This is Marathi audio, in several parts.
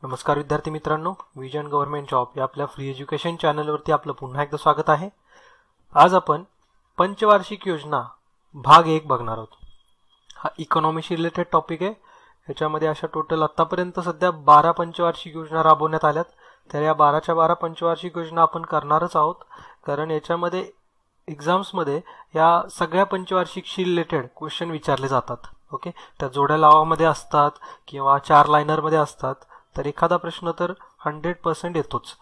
नमस्कार विद्यार्थी मित्रांनो, विजन गव्हर्नमेंट जॉब या आपल्या फ्री एज्युकेशन चॅनलवरती आपलं पुन्हा एकदा स्वागत आहे. आज आपण पंचवार्षिक योजना भाग 1 बघणार आहोत. हा इकॉनॉमीशी रिलेटेड टॉपिक आहे. ह्याच्यामध्ये अशा टोटल आतापर्यंत सध्या 12 पंचवार्षिक योजना राबवण्यात आल्यात. तर या 12च्या 12 पंचवार्षिक योजना आपण करणारच आहोत, कारण याच्यामध्ये एक्झाम्समध्ये या सगळ्या पंचवार्षिकशी रिलेटेड क्वेश्चन विचारले जातात. ओके, त्या जोड्या लावामध्ये असतात किंवा 4 लाईनरमध्ये असतात. तर एखादा प्रश्न तर 100% येतोच.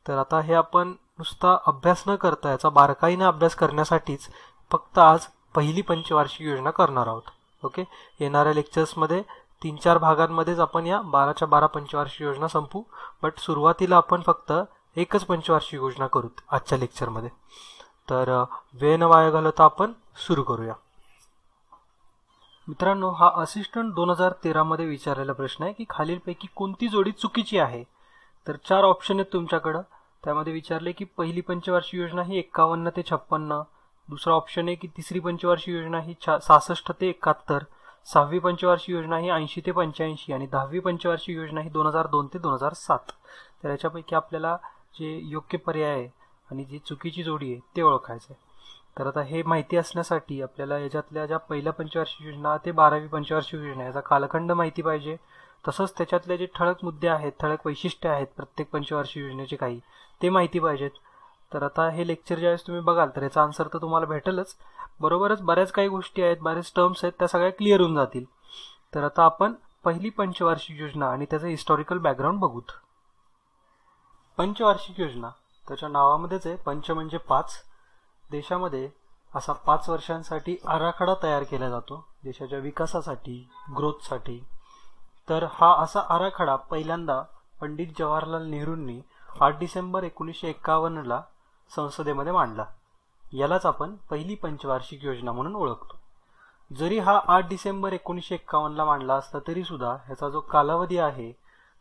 तर आता हे आपण नुसता अभ्यास न करता याचा बारकाईने अभ्यास करण्यासाठीच फक्त आज पहिली पंचवार्षिक योजना करणार आहोत. ओके, येणाऱ्या लेक्चर्समध्ये 3-4 भागांमध्येच आपण या 12च्या 12 पंचवार्षिक योजना संपू. बट सुरुवातीला आपण फक्त एकच पंचवार्षिक योजना करू आजच्या लेक्चरमध्ये. तर वेळ न वाया घालवता आपण सुरू करूया. मित्रांनो, हा असिस्टंट 2013 मध्ये विचारलेला प्रश्न आहे की खालीलपैकी कोणती जोडी चुकीची आहे. तर 4 ऑप्शन आहेत तुमच्याकडं. त्यामध्ये विचारले की पहिली पंचवार्षिक योजना ही 51 ते 56, दुसरा ऑप्शन आहे की तिसरी पंचवार्षिक योजना ही 66 ते 71, 6वी पंचवार्षिक योजना ही 80 ते 85 आणि 10वी पंचवार्षिक योजना ही 2002 ते 2007. तर याच्यापैकी आपल्याला जे योग्य पर्याय आहे आणि जी चुकीची जोडी आहे ते ओळखायचं आहे. तर आता हे माहिती असण्यासाठी आपल्याला याच्यातल्या ज्या पहिल्या पंचवार्षिक योजना ते 12वी पंचवार्षिक योजना याचा कालखंड माहिती पाहिजे. तसंच त्याच्यातले जे ठळक मुद्दे आहेत, ठळक वैशिष्ट्ये आहेत प्रत्येक पंचवार्षिक योजनेचे काही, ते माहिती पाहिजेत. तर आता हे लेक्चर ज्यावेळेस तुम्ही बघाल तर याचा आन्सर तर तुम्हाला भेटेलच, बरोबरच बऱ्याच काही गोष्टी आहेत, बरेच टर्म्स आहेत, त्या सगळ्या क्लिअर होऊन जातील. तर आता आपण पहिली पंचवार्षिक योजना आणि त्याचं हिस्टॉरिकल बॅकग्राऊंड बघूत. पंचवार्षिक योजना त्याच्या नावामध्येच आहे, पंच म्हणजे 5. देशामध्ये असा 5 वर्षांसाठी आराखडा तयार केला जातो देशाच्या विकासासाठी, ग्रोथसाठी. तर हा असा आराखडा पहिल्यांदा पंडित जवाहरलाल नेहरूंनी 8 डिसेंबर 1951 संसदेमध्ये मांडला. यालाच आपण पहिली पंचवार्षिक योजना म्हणून ओळखतो. जरी हा 8 डिसेंबर 1951 मांडला असला तरी सुद्धा ह्याचा जो कालावधी आहे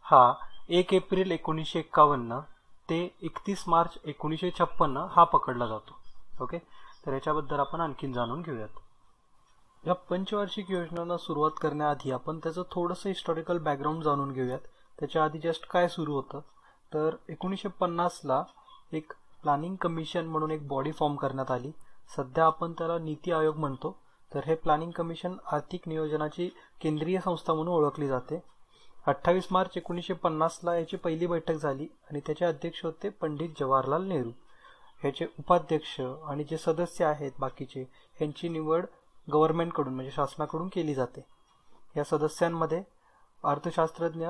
हा 1 एप्रिल 1951 ते 31 मार्च 1956 हा पकडला जातो. ओके, तर याच्याबद्दल आपण आणखीन जाणून घेऊयात. या पंचवार्षिक योजनांना सुरुवात करण्याआधी आपण त्याचं थोडंसं हिस्टॉरिकल बॅकग्राऊंड जाणून घेऊयात. त्याच्या आधी जस्ट काय सुरू होतं तर 1950 एक प्लॅनिंग कमिशन म्हणून एक बॉडी फॉर्म करण्यात आली. सध्या आपण त्याला नीती आयोग म्हणतो. तर हे प्लॅनिंग कमिशन आर्थिक नियोजनाची केंद्रीय संस्था म्हणून ओळखली जाते. 28 मार्च 1950 याची पहिली बैठक झाली आणि त्याचे अध्यक्ष होते पंडित जवाहरलाल नेहरू. ह्याचे उपाध्यक्ष आणि जे सदस्य आहेत बाकीचे, ह्यांची निवड गव्हर्नमेंटकडून म्हणजे शासनाकडून केली जाते. या सदस्यांमध्ये अर्थशास्त्रज्ञ,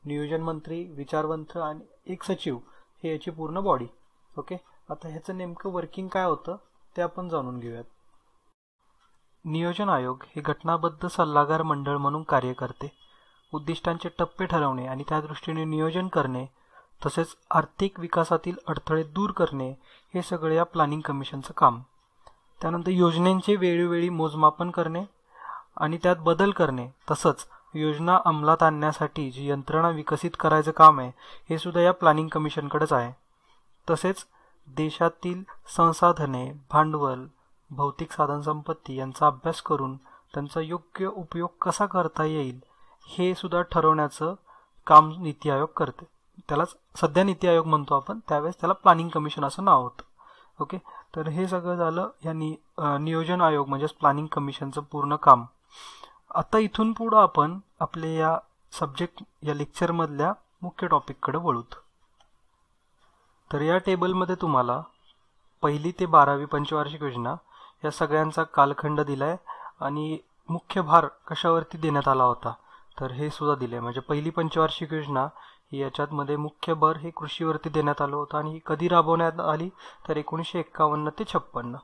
नियोजन मंत्री, विचारवंत आणि एक सचिव हे याची पूर्ण बॉडी. ओके, आता ह्याचं नेमकं वर्किंग काय होतं ते आपण जाणून घेऊयात. नियोजन आयोग हे घटनाबद्ध सल्लागार मंडळ म्हणून कार्य करते. उद्दिष्टांचे टप्पे ठरवणे आणि त्या दृष्टीने नियोजन करणे, तसेच आर्थिक विकासातील अडथळे दूर करणे हे सगळे या प्लॅनिंग कमिशनचं काम. त्यानंतर योजनांचे वेळोवेळी मोजमापन करणे आणि त्यात बदल करणे, तसंच योजना अंमलात आणण्यासाठी जी यंत्रणा विकसित करायचं काम आहे हे सुद्धा या प्लॅनिंग कमिशनकडेच आहे. तसेच देशातील संसाधने, भांडवल, भौतिक साधनसंपत्ती यांचा अभ्यास करून त्यांचा योग्य उपयोग कसा करता येईल हे सुद्धा ठरवण्याचं काम नीती आयोग करते. त्यालाच सध्या नीती आयोग म्हणतो आपण, त्यावेळेस त्याला प्लॅनिंग कमिशन असं नाव होतं. ओके, तर हे सगळं झालं या नियोजन आयोग म्हणजेच प्लॅनिंग कमिशनचं पूर्ण काम. आता इथून पुढं आपण आपले या सब्जेक्ट या लेक्चरमधल्या मुख्य टॉपिककडे वळूत. तर या टेबलमध्ये तुम्हाला पहिली ते 12वी पंचवार्षिक योजना या सगळ्यांचा कालखंड दिलाय आणि मुख्य भार कशावरती देण्यात आला होता तर हे सुद्धा दिले. म्हणजे पहिली पंचवार्षिक योजना ही याच्यातमध्ये मुख्य भर हे कृषीवरती देण्यात आलं होतं आणि ही कधी राबवण्यात आली तर 1951 ते 56.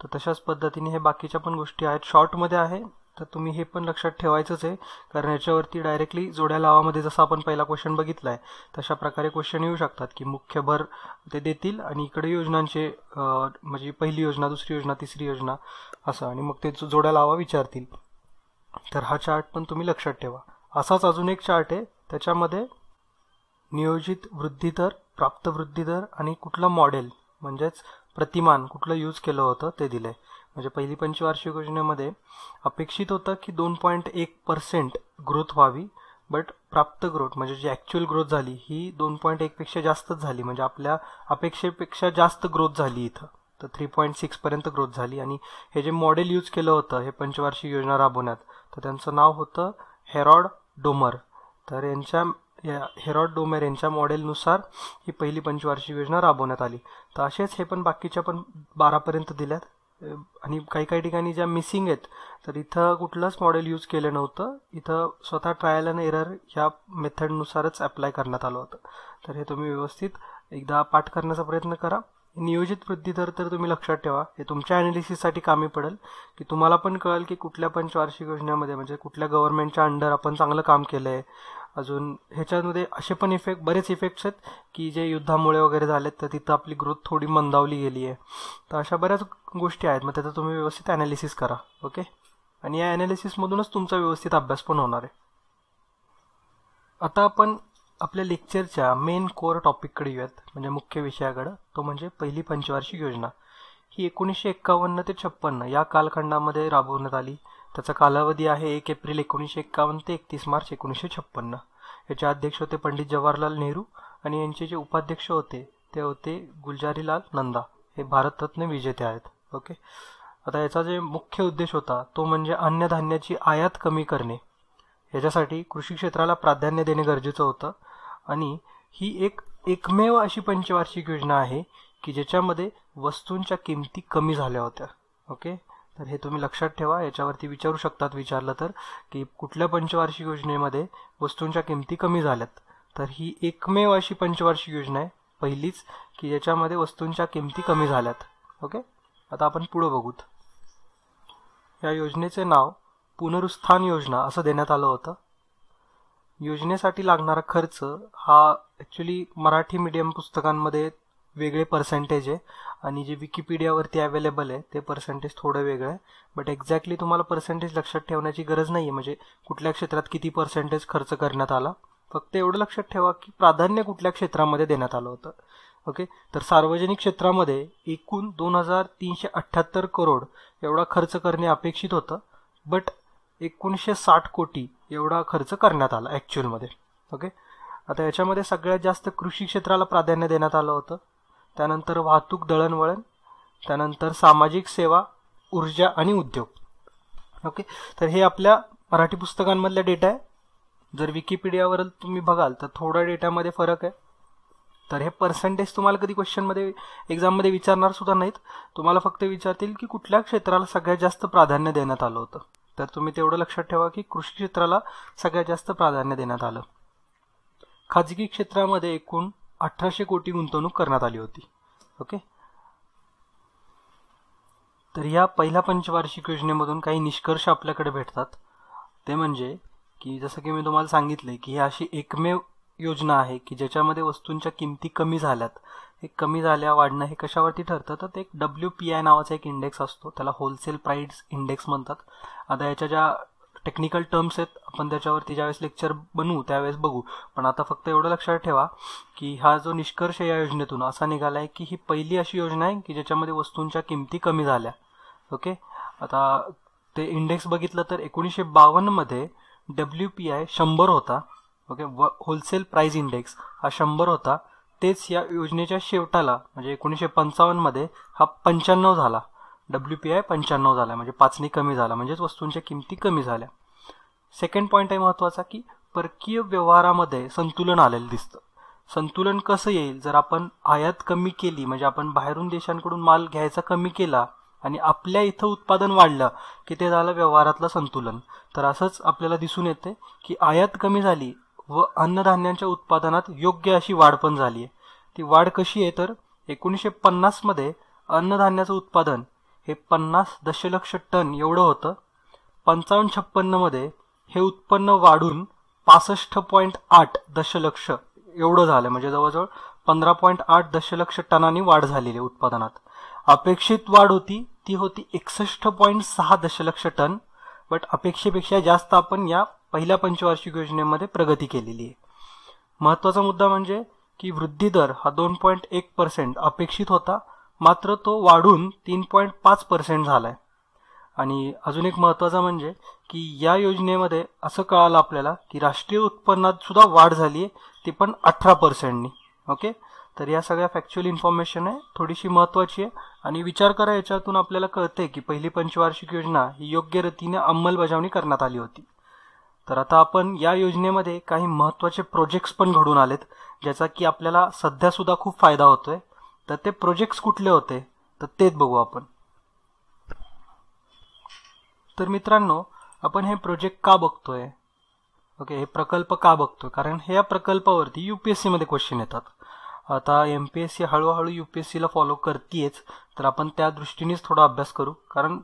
तर तशाच पद्धतीने हे बाकीच्या पण गोष्टी आहेत, शॉर्टमध्ये आहे. तर तुम्ही हे पण लक्षात ठेवायचंच आहे, कारण याच्यावरती डायरेक्टली जोड्या लावामध्ये जसं आपण पहिला क्वेश्चन बघितला आहे तशा प्रकारे क्वेश्चन येऊ शकतात की मुख्य भर ते देतील आणि इकडे योजनांचे म्हणजे पहिली योजना, दुसरी योजना, तिसरी योजना असं, आणि मग ते जोड्या लावा विचारतील. तर हा चार्ट पण तुम्ही लक्षात ठेवा. असाच अजून एक चार्ट आहे, त्याच्यामध्ये नियोजित वृद्धी दर, प्राप्त वृद्धी दर आणि कुठलं मॉडेल म्हणजेच प्रतिमान कुठलं यूज केलं होतं ते दिलंय. म्हणजे पहिली पंचवार्षिक योजनेमध्ये अपेक्षित होतं की 2.1% ग्रोथ व्हावी, बट प्राप्त ग्रोथ म्हणजे जी ॲक्च्युअल ग्रोथ झाली ही 2.1 पेक्षा जास्तच झाली, म्हणजे आपल्या अपेक्षेपेक्षा जास्त ग्रोथ झाली इथं. तर 3.6 पर्यंत ग्रोथ झाली. आणि हे जे मॉडेल यूज केलं होतं हे पंचवार्षिक योजना राबवण्यात, तर त्यांचं नाव होतं हेरॉड डोमर. तर हेरॉड डोमर यांच्या मॉडेलनुसार ही पहिली पंचवार्षिक योजना राबवण्यात आली. तर असेच हे पण बाकीच्या पण 12 पर्यंत दिल्यात. आणि काही काही ठिकाणी ज्या मिसिंग आहेत, तर इथं कुठलंच मॉडेल यूज केलं नव्हतं. इथं स्वतः ट्रायल अँड एरर ह्या मेथडनुसारच अप्लाय करण्यात आलं होतं. तर हे तुम्ही व्यवस्थित एकदा पाठ करण्याचा प्रयत्न करा. नियोजित वृद्धी दर तर तुम्ही लक्षात ठेवा, हे तुमच्या ॲनालिसिससाठी कामी पडेल, की तुम्हाला पण कळेल की कुठल्या पंचवार्षिक योजनेमध्ये म्हणजे कुठल्या गव्हर्नमेंटच्या अंडर आपण चांगलं काम केलं आहे. अजून ह्याच्यामध्ये असे पण बरेच इफेक्ट्स आहेत की जे युद्धामुळे वगैरे झालेत, तर तिथं आपली ग्रोथ थोडी मंदावली गेली आहे. तर अशा बऱ्याच गोष्टी आहेत. मग त्याचं तुम्ही व्यवस्थित ॲनालिसिस करा. ओके. आणि या ॲनालिसिसमधूनच तुमचा व्यवस्थित अभ्यास पण होणार आहे. आता आपण आपल्या लेक्चरच्या मेन कोअर टॉपिककडे येऊयात, म्हणजे मुख्य विषयाकडं. तो म्हणजे पहिली पंचवार्षिक योजना. ही 1951 ते 56 या कालखंडामध्ये राबवण्यात आली. त्याचा कालावधी आहे 1 एप्रिल 1951 ते 31 मार्च 1956. याचे अध्यक्ष होते पंडित जवाहरलाल नेहरू आणि यांचे जे उपाध्यक्ष होते ते होते गुलजारीलाल नंदा. हे भारतरत्न विजेते आहेत. ओके. आता याचा जे मुख्य उद्देश होता तो म्हणजे अन्नधान्याची आयात कमी करणे. याच्यासाठी कृषी क्षेत्राला प्राधान्य देणे गरजेचं होतं. आणि ही एकमेव अशी पंचवार्षिक योजना आहे की ज्याच्यामध्ये वस्तूंच्या किमती कमी झाल्या होत्या. ओके. तर हे तुम्ही लक्षात ठेवा. याच्यावरती विचारू शकतात विचारलं तर, की कुठल्या पंचवार्षिक योजनेमध्ये वस्तूंच्या किमती कमी झाल्यात. तर ही एकमेव अशी पंचवार्षिक योजना आहे, पहिलीच, की ज्याच्यामध्ये वस्तूंच्या किमती कमी झाल्यात. ओके. आता आपण पुढं बघूत. या योजनेचे नाव पुनरुत्थान योजना असं देण्यात आलं होतं. योजनेसाठी लागणारा खर्च हा ॲक्च्युली मराठी मीडियम पुस्तकांमध्ये वेगळे पर्सेंटेज आहे आणि जे विकिपीडियावरती अवेलेबल आहे ते पर्सेंटेज थोडं वेगळं आहे. बट एक्झॅक्टली तुम्हाला पर्सेंटेज लक्षात ठेवण्याची गरज नाही आहे, म्हणजे कुठल्या क्षेत्रात किती पर्सेंटेज खर्च करण्यात आला. फक्त एवढं लक्षात ठेवा की प्राधान्य कुठल्या क्षेत्रामध्ये देण्यात आलं होतं. ओके. तर सार्वजनिक क्षेत्रामध्ये एकूण 2378 करोड एवढा खर्च करणे अपेक्षित होतं, बट 1960 कोटी एवढा खर्च करण्यात आला ॲक्च्युअलमध्ये. ओके. आता याच्यामध्ये सगळ्यात जास्त कृषी क्षेत्राला प्राधान्य देण्यात आलं होतं. त्यानंतर वाहतूक, दळणवळण, त्यानंतर सामाजिक सेवा, ऊर्जा आणि उद्योग. ओके. तर हे आपल्या मराठी पुस्तकांमधला डेटा आहे. जर विकिपीडियावर तुम्ही बघाल तर थोडा डेटामध्ये फरक आहे. तर हे पर्सेंटेज तुम्हाला कधी क्वेश्चनमध्ये एक्झाममध्ये विचारणार सुद्धा नाहीत. तुम्हाला फक्त विचारतील की कुठल्या क्षेत्राला सगळ्यात जास्त प्राधान्य देण्यात आलं होतं. तर तुम्ही तेवढं लक्षात ठेवा की कृषी क्षेत्राला सगळ्यात जास्त प्राधान्य देण्यात आलं. खाजगी क्षेत्रामध्ये एकूण 1800 कोटी गुंतवणूक करण्यात आली होती. ओके. तर या पहिल्या पंचवार्षिक योजनेमधून काही निष्कर्ष आपल्याकडे भेटतात. ते म्हणजे की जसं की मी तुम्हाला सांगितले की ही अशी एकमेव योजना आहे की ज्याच्यामध्ये वस्तूंच्या किमती कमी झाल्यात. हे कमी झाल्या वाढणं हे कशावरती ठरतं, तर ते एक WPI नावाचा एक इंडेक्स असतो, त्याला होलसेल प्राईस इंडेक्स म्हणतात. आता याच्या ज्या टेक्निकल टर्म्स आहेत आपण त्याच्यावरती ज्यावेळेस लेक्चर बनवू त्यावेळेस बघू. पण आता फक्त एवढं लक्षात ठेवा की हा जो निष्कर्ष या योजनेतून असा निघाला आहे की ही पहिली अशी योजना आहे की ज्याच्यामध्ये वस्तूंच्या किमती कमी झाल्या. ओके. आता ते इंडेक्स बघितलं तर 1952 मध्ये WPI 100 होता. ओके. होलसेल प्राइस इंडेक्स हा 100 होता. तेच या योजनेच्या शेवटाला म्हणजे 1955 मध्ये हा 95 झाला. WPI 95 झाला, म्हणजे 5 कमी झाला, म्हणजेच वस्तूंच्या किमती कमी झाल्या. सेकंड पॉईंट आहे महत्त्वाचा की परकीय व्यवहारामध्ये संतुलन आलेलं दिसतं. संतुलन कसं येईल, जर आपण आयात कमी केली म्हणजे आपण बाहेरून देशांकडून माल घ्यायचा कमी केला आणि आपल्या इथं उत्पादन वाढलं की ते झालं व्यवहारातलं संतुलन. तर असंच आपल्याला दिसून येते की आयात कमी झाली व अन्नधान्यांच्या उत्पादनात योग्य अशी वाढ पण झाली आहे. ती वाढ कशी आहे तर 1950 मध्ये अन्नधान्याचं उत्पादन हे 50 दशलक्ष टन एवढं होतं. 55-56 मध्ये हे उत्पन्न वाढून 65.8 दशलक्ष एवढं झालं, म्हणजे जवळजवळ 15.8 दशलक्ष टनांनी वाढ झालेली आहे उत्पादनात. अपेक्षित वाढ होती ती होती 61.6 दशलक्ष टन, बट अपेक्षेपेक्षा जास्त आपण या पहिल्या पंचवार्षिक योजनेमध्ये प्रगती केलेली आहे. महत्त्वाचा मुद्दा म्हणजे की वृद्धी दर हा 2.1% अपेक्षित होता, मात्र तो वाढून 3.5% झालाय. आणि अजून एक महत्त्वाचा म्हणजे की या योजनेमध्ये असं कळालं आपल्याला की राष्ट्रीय उत्पन्नात सुद्धा वाढ झाली आहे, ती पण 18%नी. ओके, तर या सगळ्या फॅक्च्युअल इन्फॉर्मेशन आहे, थोडीशी महत्त्वाची आहे. आणि विचार करा, याच्यातून आपल्याला कळते की पहिली पंचवार्षिक योजना ही योग्य रीतीने अंमलबजावणी करण्यात आली होती. तर आता आपण या योजनेमध्ये काही महत्त्वाचे प्रोजेक्ट्स पण घडून आलेत, ज्याचा की आपल्याला सध्यासुद्धा खूप फायदा होतोय. तर ते प्रोजेक्ट्स कुठले होते तर तेच बघू आपण. तर मित्रांनो, आपण हे प्रोजेक्ट का बघतोय, ओके, हे प्रकल्प का बघतोय, कारण ह्या प्रकल्पावरती UPSC मध्ये क्वेश्चन येतात. आता MPSC हळूहळू UPSC ला फॉलो करतेच, तर आपण त्या दृष्टीनेच थोडा अभ्यास करू, कारण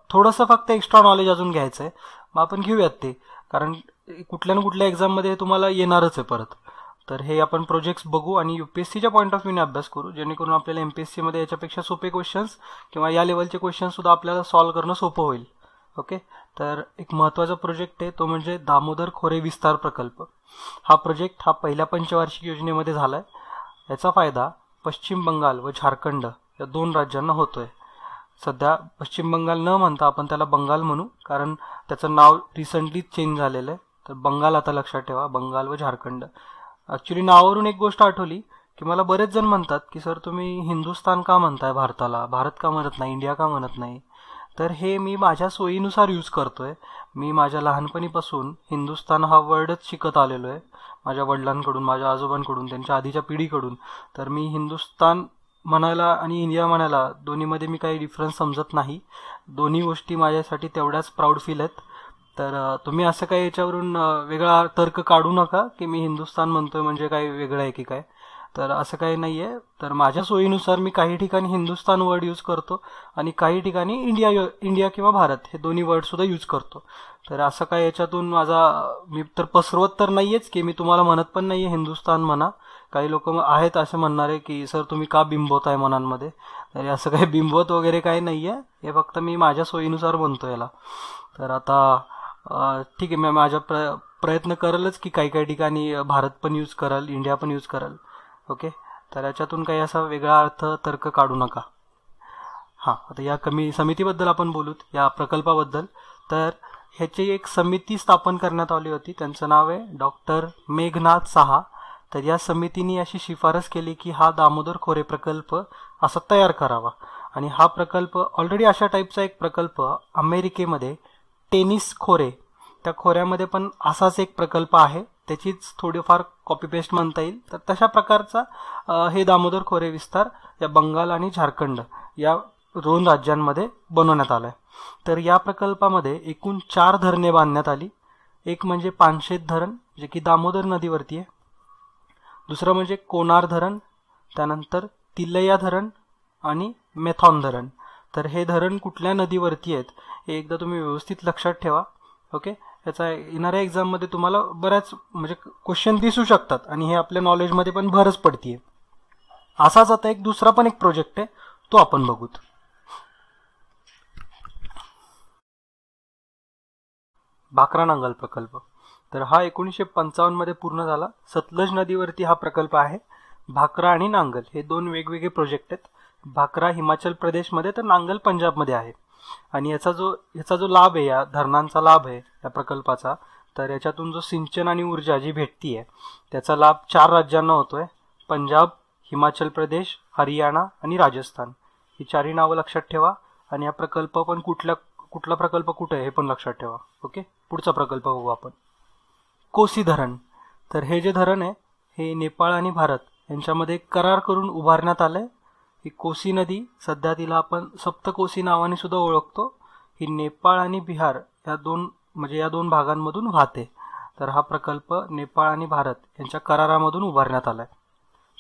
थोडंसं फक्त एक्स्ट्रा नॉलेज अजून घ्यायचं आहे. मग आपण घेऊयात ते, कारण कुठल्या ना कुठल्या एक्झाममध्ये तुम्हाला येणारच आहे परत. तर हे आपण प्रोजेक्ट्स बघू आणि UPSCच्या पॉईंट ऑफ व्ह्यूने अभ्यास करू, जेणेकरून आपल्याला MPSC मध्ये याच्यापेक्षा सोपे क्वेश्चन्स किंवा या लेवलचे क्वेश्चन्स सुद्धा आपल्याला सॉल्व्ह करणं सोपं होईल. ओके, तर एक महत्त्वाचा प्रोजेक्ट आहे तो म्हणजे दामोदर खोरे विस्तार प्रकल्प. हा प्रोजेक्ट हा पहिल्या पंचवार्षिक योजनेमध्ये झाला आहे. याचा फायदा पश्चिम बंगाल व झारखंड या 2 राज्यांना होतोय. सध्या पश्चिम बंगाल न म्हणता आपण त्याला बंगाल म्हणू, कारण त्याचं नाव रिसेंटली चेंज झालेलं आहे. तर बंगाल आता लक्षात ठेवा, बंगाल व झारखंड. ॲक्च्युली नावावरून एक गोष्ट आठवली की मला बरेच जण म्हणतात की सर तुम्ही हिंदुस्थान का म्हणताय भारताला, भारत का म्हणत नाही, इंडिया का म्हणत नाही. तर हे मी माझ्या सोयीनुसार यूज करतोय. मी माझ्या लहानपणीपासून हिंदुस्थान हा वर्डच शिकत आलेलो आहे, माझ्या वडिलांकडून, माझ्या आजोबांकडून, त्यांच्या आधीच्या पिढीकडून. तर मी हिंदुस्थान म्हणायला आणि इंडिया म्हणायला दोन्हीमध्ये मी काही डिफरन्स समजत नाही. दोन्ही गोष्टी माझ्यासाठी तेवढ्याच प्राऊड फील आहेत. तर तुम्ही असं काही याच्यावरून वेगळा तर्क काढू नका की मी हिंदुस्थान म्हणतोय म्हणजे काही वेगळं आहे की काय. तर असं काही नाही आहे. तर माझ्या सोयीनुसार मी काही ठिकाणी हिंदुस्थान वर्ड यूज करतो आणि काही ठिकाणी इंडिया किंवा भारत हे दोन्ही वर्डसुद्धा यूज करतो. तर असं काय याच्यातून मी तर पसरवत तर नाहीयेच की मी तुम्हाला म्हणत पण नाही आहे हिंदुस्थान म्हणा. काही लोक आहेत असे म्हणणारे की सर तुम्ही का बिंबवताय मनांमध्ये. तरी असं काही बिंबवत वगैरे काही नाही आहे, हे फक्त मी माझ्या सोयीनुसार म्हणतो याला. तर आता ठीक आहे, मी माझ्या प्रयत्न करेलच की काही ठिकाणी भारत पण यूज कराल, इंडिया पण यूज कराल. ओके, तर याच्यातून काही असा वेगळा अर्थ तर्क काढू नका. हां, आता या समितीबद्दल आपण बोलूत, या प्रकल्पाबद्दल. तर ह्याची एक समिती स्थापन करण्यात आली होती, त्यांचं नाव आहे डॉक्टर मेघनाथ साहा. तर या समितीने अशी शिफारस केली की हा दामोदर खोरे प्रकल्प असा तयार करावा. आणि हा प्रकल्प ऑलरेडी अशा टाईपचा एक प्रकल्प अमेरिकेमध्ये टेनिस खोरे, त्या खोऱ्यामध्ये पण असाच एक प्रकल्प आहे, त्याचीच थोडीफार कॉपी पेस्ट म्हणता येईल. तर तशा प्रकारचा हे दामोदर खोरे विस्तार या बंगाल आणि झारखंड या 2 राज्यांमध्ये बनवण्यात आला आहे. तर या प्रकल्पामध्ये एकूण 4 धरणे बांधण्यात आली. एक म्हणजे पानशेत धरण, जे की दामोदर नदीवरती आहे. दुसरं म्हणजे कोनार धरण, त्यानंतर तिलैया धरण आणि मेथॉन धरण. तर हे धरण कुठल्या नदीवरती आहेत हे एकदा तुम्ही व्यवस्थित लक्षात ठेवा. ओके, याचा येणाऱ्या एक्झाममध्ये तुम्हाला बऱ्याच म्हणजे क्वेश्चन दिसू शकतात आणि हे आपल्या नॉलेजमध्ये पण भरच पडतीये. असाच आता एक दुसरा पण एक प्रोजेक्ट आहे, तो आपण बघूत. भाकरा नांगल प्रकल्प. तर हा 1955 मध्ये पूर्ण झाला. सतलज नदीवरती हा प्रकल्प आहे. भाकरा आणि नांगल हे 2 वेगवेगळे प्रोजेक्ट आहेत. भाकरा हिमाचल प्रदेशमध्ये तर नांगल पंजाबमध्ये आहे. आणि याचा जो लाभ आहे, या धरणांचा लाभ आहे या प्रकल्पाचा, तर याच्यातून जो सिंचन आणि ऊर्जा जी भेटतीये त्याचा लाभ 4 राज्यांना होतोय: पंजाब, हिमाचल प्रदेश, हरियाणा आणि राजस्थान. ही 4ही नावं लक्षात ठेवा. आणि हा प्रकल्प पण कुठला प्रकल्प कुठे आहे हे पण लक्षात ठेवा. ओके, पुढचा प्रकल्प बघू आपण. कोसी धरण. तर हे जे धरण आहे हे नेपाळ आणि भारत यांच्यामध्ये करार करून उभारण्यात आलंय. ही कोसी नदी सध्या तिला आपण सप्तकोसी नावाने सुद्धा ओळखतो. ही नेपाळ आणि बिहार या दोन भागांमधून वाहते. तर हा प्रकल्प नेपाळ आणि भारत यांच्या करारामधून उभारण्यात आलाय.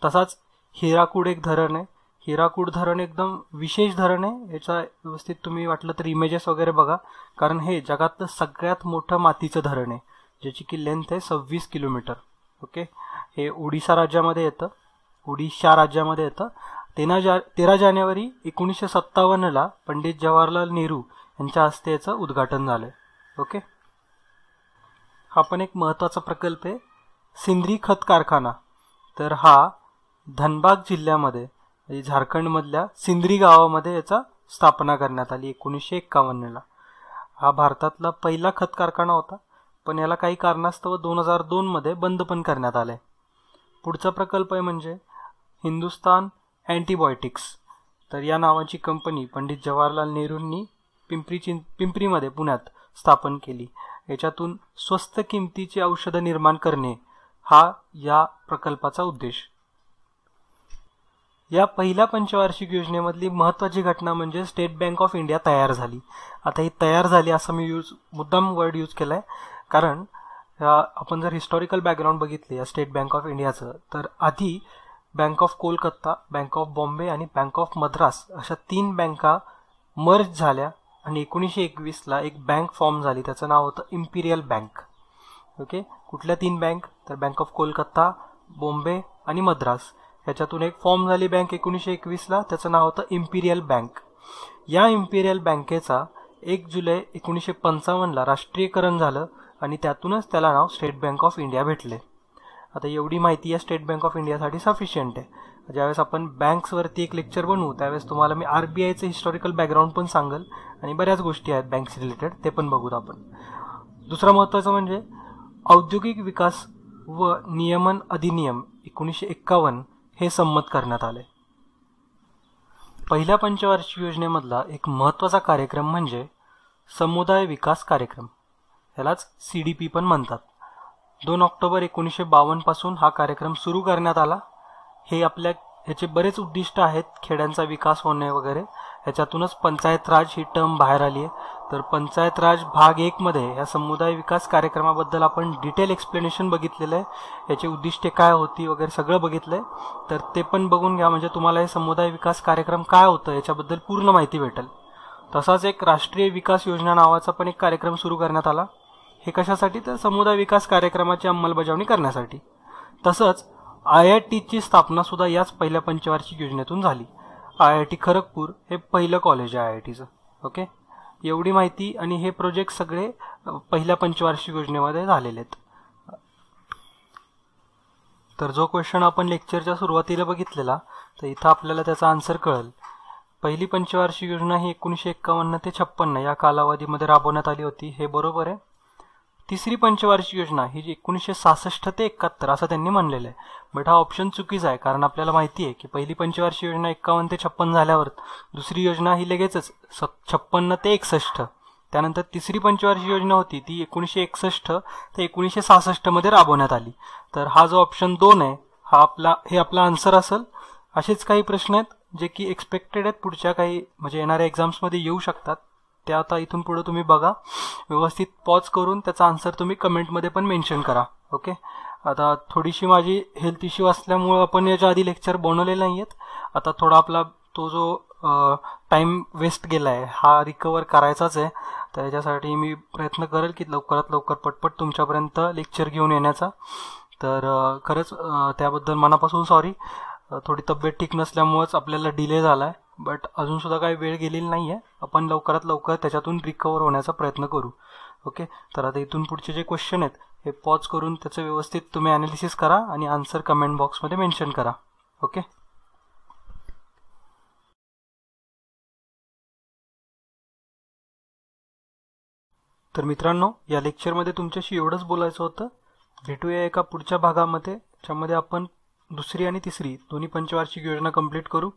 तसाच हिराकूड एक धरण आहे. हिराकूड धरण एकदम विशेष धरण आहे. याचा व्यवस्थित तुम्ही वाटलं तर इमेजेस वगैरे बघा, कारण हे जगातलं सगळ्यात मोठं मातीचं धरण आहे, ज्याची की लेंथ आहे 26 किलोमीटर. ओके, हे ओडिशा राज्यामध्ये येतं. 13 जानेवारी 1957 पंडित जवाहरलाल नेहरू यांच्या हस्ते याचं उद्घाटन झालंय. ओके, हा पण एक महत्त्वाचा प्रकल्प आहे. सिंद्री खत कारखाना. तर हा धनबाद जिल्ह्यामध्ये झारखंडमधल्या सिंद्री गावामध्ये याचा स्थापना करण्यात आली 1951. हा भारतातला पहिला खत कारखाना होता, पण याला काही कारणास्तव 2002 मध्ये बंद पण करण्यात आलाय. पुढचा प्रकल्प आहे म्हणजे हिंदुस्तान अँटीबायोटिक्स. तर या नावाची कंपनी पंडित जवाहरलाल नेहरूंनी पिंपरीमध्ये पुण्यात स्थापन केली. याच्यातून स्वस्त किमतीची औषधं निर्माण करणे हा या प्रकल्पाचा उद्देश. या पहिल्या पंचवार्षिक योजनेमधली महत्त्वाची घटना म्हणजे स्टेट बँक ऑफ इंडिया तयार झाली. आता ही तयार झाली असं मी मुद्दाम वर्ड यूज केला आहे, कारण आपण जर हिस्टॉरिकल बॅकग्राऊंड बघितले या स्टेट बँक ऑफ इंडियाचं, तर आधी bank of Kolkata, bank of Bombay आणि बँक ऑफ मद्रास अशा 3 बँका मर्ज झाल्या आणि 1921ला एक बँक फॉर्म झाली. त्याचं नाव होतं इम्पिरियल बँक. ओके, कुठल्या 3 बँक? तर बँक ऑफ कोलकाता, बॉम्बे आणि मद्रास. ह्याच्यातून एक फॉर्म झाली बँक 1921ला, त्याचं नाव होतं इम्पिरियल बँक. या इम्पिरियल बँकेचा 1 जुलै 1955ला राष्ट्रीयकरण झालं आणि त्यातूनच त्याला नाव स्टेट बँक ऑफ इंडिया भेटले. आता एवढी माहिती या स्टेट बँक ऑफ इंडियासाठी सफिशियंट आहे. ज्यावेळेस आपण बँक्सवरती एक लेक्चर बनवू त्यावेळेस तुम्हाला मी RBIचं हिस्टॉरिकल बॅकग्राऊंड पण सांगेल आणि बऱ्याच गोष्टी आहेत बँक्स रिलेटेड, ते पण बघूत आपण. दुसरा महत्त्वाचं म्हणजे औद्योगिक विकास व नियमन अधिनियम 1951 हे संमत करण्यात आले. पहिल्या पंचवार्षिक योजनेमधला एक महत्त्वाचा कार्यक्रम म्हणजे समुदाय विकास कार्यक्रम, यालाच CDP पण म्हणतात. 2 ऑक्टोबर 1952 पासून हा कार्यक्रम सुरू करण्यात आला. ह्याचे बरेच उद्दिष्ट आहेत, खेड्यांचा विकास होणे वगैरे. ह्याच्यातूनच पंचायत राज ही टर्म बाहेर आली आहे. तर पंचायत राज भाग 1 मध्ये या समुदाय विकास कार्यक्रमाबद्दल आपण डिटेल एक्सप्लेनेशन बघितलेलं आहे. याची उद्दिष्टे काय होती वगैरे सगळं बघितलंय, तर ते पण बघून घ्या, म्हणजे तुम्हाला हे समुदाय विकास कार्यक्रम काय होतं याच्याबद्दल पूर्ण माहिती भेटेल. तसाच एक राष्ट्रीय विकास योजना नावाचा पण एक कार्यक्रम सुरू करण्यात आला. हे कशासाठी? तर समुदाय विकास कार्यक्रमाची अंमलबजावणी करण्यासाठी. तसंच IITची स्थापना सुद्धा याच पहिल्या पंचवार्षिक योजनेतून झाली. IIT खरगपूर हे पहिलं कॉलेज आहे IITचं. ओके, एवढी माहिती आणि हे प्रोजेक्ट सगळे पहिल्या पंचवार्षिक योजनेमध्ये झालेले आहेत. तर जो क्वेश्चन आपण लेक्चरच्या सुरुवातीला बघितलेला, तर इथं आपल्याला त्याचा आन्सर कळेल. पहिली पंचवार्षिक योजना ही 1951 ते 56 या कालावधीमध्ये राबवण्यात आली होती, हे बरोबर आहे. तिसरी पंचवार्षिक योजना ही 1966 ते 71 असं त्यांनी म्हणलेलं आहे. बट हा ऑप्शन चुकीचा आहे, कारण आपल्याला माहिती आहे की पहिली पंचवार्षिक योजना 51 ते 56 झाल्यावर दुसरी योजना ही लगेचच 56 ते 61. त्यानंतर तिसरी पंचवार्षिक योजना होती ती 1961 ते 1966 मध्ये राबवण्यात आली. तर हा जो ऑप्शन 2 आहे हे आपला आन्सर असेल. असेच काही प्रश्न आहेत जे की एक्सपेक्टेड आहेत, पुढच्या काही म्हणजे येणाऱ्या एक्झाम्समध्ये येऊ शकतात. ते आता इथून पुढे तुम्ही बघा, व्यवस्थित पॉज करून त्याचा आन्सर तुम्ही कमेंटमध्ये पण मेन्शन करा. ओके, आता थोडीशी माझी हेल्थ इश्यू असल्यामुळं आपण याच्या आधी लेक्चर बनवलेले नाही आहेत. आता थोडा आपला तो जो टाईम वेस्ट गेला आहे हा रिकवर करायचाच आहे. तर याच्यासाठी मी प्रयत्न करेल की लवकरात लवकर पटपट तुमच्यापर्यंत लेक्चर घेऊन येण्याचा. तर खरंच त्याबद्दल मनापासून सॉरी. थोडी तब्येत ठीक नसल्यामुळेच आपल्याला डिले झाला आहे, बट अजूनसुद्धा काही वेळ गेलेली नाही आहे. आपण लवकरात लवकर त्याच्यातून रिकवर होण्याचा प्रयत्न करू. ओके, तर आता इथून पुढचे जे क्वेश्चन आहेत हे पॉज करून त्याचं व्यवस्थित तुम्ही ॲनालिसिस करा आणि आन्सर कमेंट बॉक्समध्ये मेन्शन करा. ओके, तर मित्रांनो, या लेक्चरमध्ये तुमच्याशी एवढंच बोलायचं होतं. भेटूया एका पुढच्या भागामध्ये, ज्यामध्ये आपण दुसरी आणि तिसरी दोन्ही पंचवार्षिक योजना कंप्लीट करू.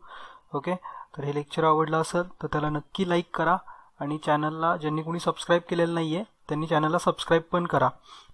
ओके, तर हे लेक्चर आवडलं असेल तर त्याला नक्की लाईक करा आणि चॅनलला ज्यांनी कोणी सबस्क्राईब केलेलं नाही आहे त्यांनी चॅनलला सबस्क्राईब पण करा.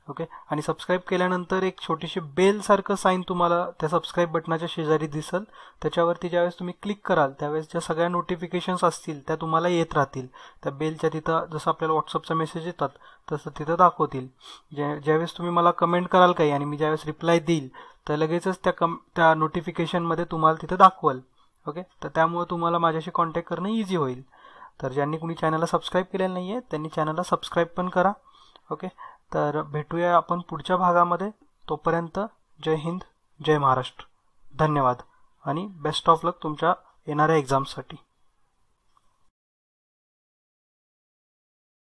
ओके, आणि सबस्क्राईब केल्यानंतर एक छोटीशी बेलसारखं साईन तुम्हाला त्या सबस्क्राईब बटनाच्या शेजारी दिसेल. त्याच्यावरती ज्यावेळेस तुम्ही क्लिक कराल त्यावेळेस ज्या सगळ्या नोटिफिकेशन्स असतील त्या तुम्हाला येत राहतील. त्या बेलच्या तिथं जसं आपल्याला व्हॉट्सअपचा मेसेज येतात तसं तिथं दाखवतील. ज्यावेळेस तुम्ही मला कमेंट कराल काही आणि मी ज्यावेळेस रिप्लाय देईल तर लगेचच त्या नोटिफिकेशनमध्ये तुम्हाला तिथं दाखवाल. ओके, तर त्यामुळे तुम्हाला माझ्याशी कॉन्टॅक्ट करणं इझी होईल. तर ज्यांनी कुणी चॅनलला सबस्क्राईब केलेलं नाही आहे त्यांनी चॅनलला सबस्क्राईब पण करा. ओके, तर भेटूया आपण पुढच्या भागामध्ये. तोपर्यंत जय हिंद, जय महाराष्ट्र, धन्यवाद आणि बेस्ट ऑफ लक तुमच्या येणाऱ्या एक्झाम्ससाठी.